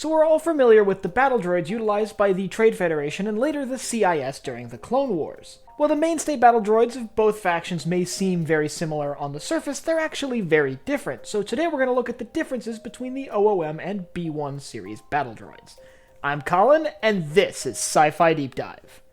So we're all familiar with the battle droids utilized by the Trade Federation and later the CIS during the Clone Wars. While the mainstay battle droids of both factions may seem very similar on the surface, they're actually very different. So today we're going to look at the differences between the OOM and B1-Series Battle Droids. I'm Colin, and this is Sci-Fi Deep Dive.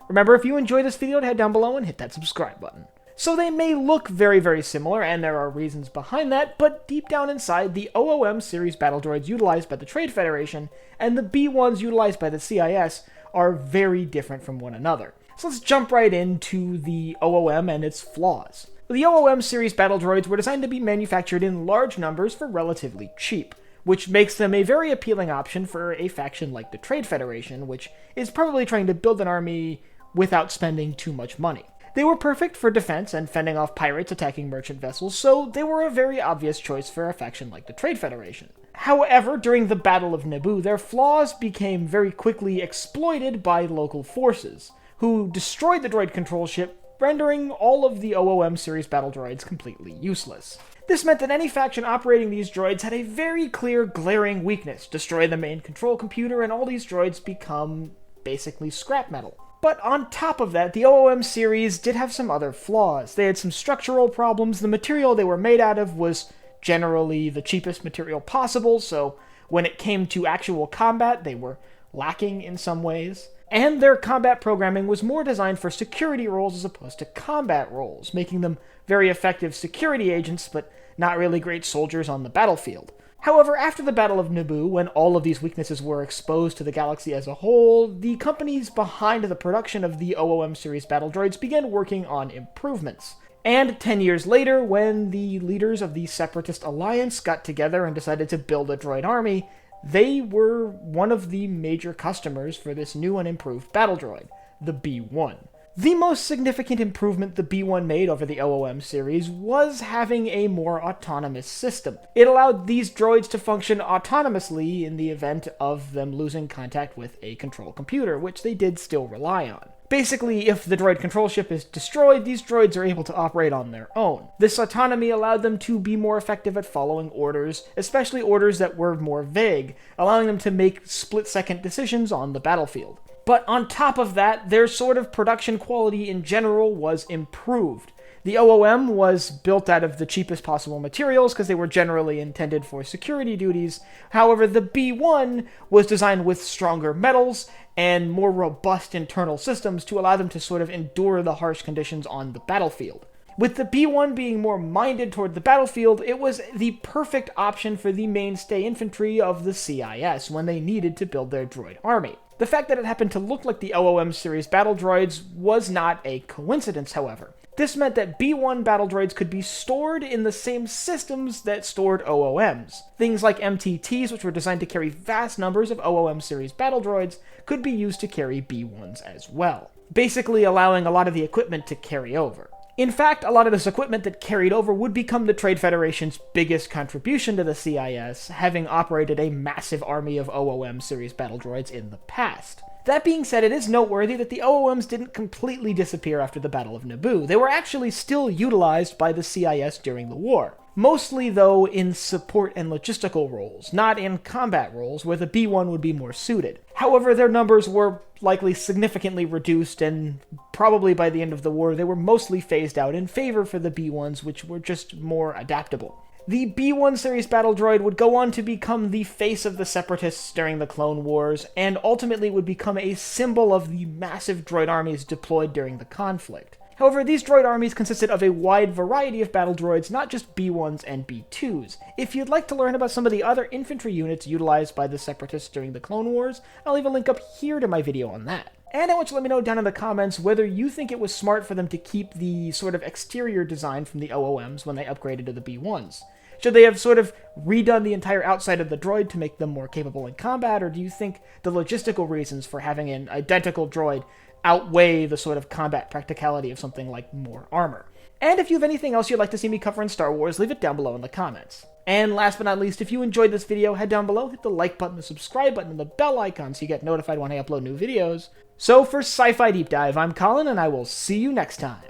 Remember, if you enjoyed this video, to head down below and hit that subscribe button. So they may look very, very similar, and there are reasons behind that, but deep down inside, the OOM-Series Battle Droids utilized by the Trade Federation and the B1s utilized by the CIS are very different from one another. So let's jump right into the OOM and its flaws. The OOM-Series Battle Droids were designed to be manufactured in large numbers for relatively cheap, which makes them a very appealing option for a faction like the Trade Federation, which is probably trying to build an army without spending too much money. They were perfect for defense and fending off pirates attacking merchant vessels, so they were a very obvious choice for a faction like the Trade Federation. However, during the Battle of Naboo, their flaws became very quickly exploited by local forces, who destroyed the droid control ship, rendering all of the OOM-Series Battle Droids completely useless. This meant that any faction operating these droids had a very clear, glaring weakness: destroy the main control computer and all these droids become basically scrap metal. But on top of that, the OOM series did have some other flaws. They had some structural problems. The material they were made out of was generally the cheapest material possible, so when it came to actual combat, they were lacking in some ways. And their combat programming was more designed for security roles as opposed to combat roles, making them very effective security agents, but not really great soldiers on the battlefield. However, after the Battle of Naboo, when all of these weaknesses were exposed to the galaxy as a whole, the companies behind the production of the OOM-Series Battle Droids began working on improvements. And 10 years later, when the leaders of the Separatist alliance got together and decided to build a droid army, they were one of the major customers for this new and improved battle droid, the B1. The most significant improvement the B1 made over the OOM series was having a more autonomous system. It allowed these droids to function autonomously in the event of them losing contact with a control computer, which they did still rely on. Basically, if the droid control ship is destroyed, these droids are able to operate on their own. This autonomy allowed them to be more effective at following orders, especially orders that were more vague, allowing them to make split-second decisions on the battlefield. But on top of that, their sort of production quality in general was improved. The OOM was built out of the cheapest possible materials because they were generally intended for security duties. However, the B1 was designed with stronger metals and more robust internal systems to allow them to sort of endure the harsh conditions on the battlefield. With the B1 being more minded toward the battlefield, it was the perfect option for the mainstay infantry of the CIS when they needed to build their droid army. The fact that it happened to look like the OOM-Series Battle Droids was not a coincidence, however. This meant that B1 battle droids could be stored in the same systems that stored OOMs. Things like MTTs, which were designed to carry vast numbers of OOM-Series Battle Droids, could be used to carry B1s as well, basically allowing a lot of the equipment to carry over. In fact, a lot of this equipment that carried over would become the Trade Federation's biggest contribution to the CIS, having operated a massive army of OOM-Series Battle Droids in the past. That being said, it is noteworthy that the OOMs didn't completely disappear after the Battle of Naboo. They were actually still utilized by the CIS during the war. Mostly, though, in support and logistical roles, not in combat roles, where the B1 would be more suited. However, their numbers were likely significantly reduced, and probably by the end of the war, they were mostly phased out in favor for the B1s, which were just more adaptable. The B1-Series Battle Droid would go on to become the face of the Separatists during the Clone Wars, and ultimately would become a symbol of the massive droid armies deployed during the conflict. However, these droid armies consisted of a wide variety of battle droids, not just B1s and B2s. If you'd like to learn about some of the other infantry units utilized by the Separatists during the Clone Wars, I'll leave a link up here to my video on that. And I want you to let me know down in the comments whether you think it was smart for them to keep the sort of exterior design from the OOMs when they upgraded to the B1s. Should they have sort of redone the entire outside of the droid to make them more capable in combat, or do you think the logistical reasons for having an identical droid outweigh the sort of combat practicality of something like more armor? And if you have anything else you'd like to see me cover in Star Wars, leave it down below in the comments. And last but not least, if you enjoyed this video, head down below, hit the like button, the subscribe button, and the bell icon so you get notified when I upload new videos. So for Sci-Fi Deep Dive, I'm Colin, and I will see you next time.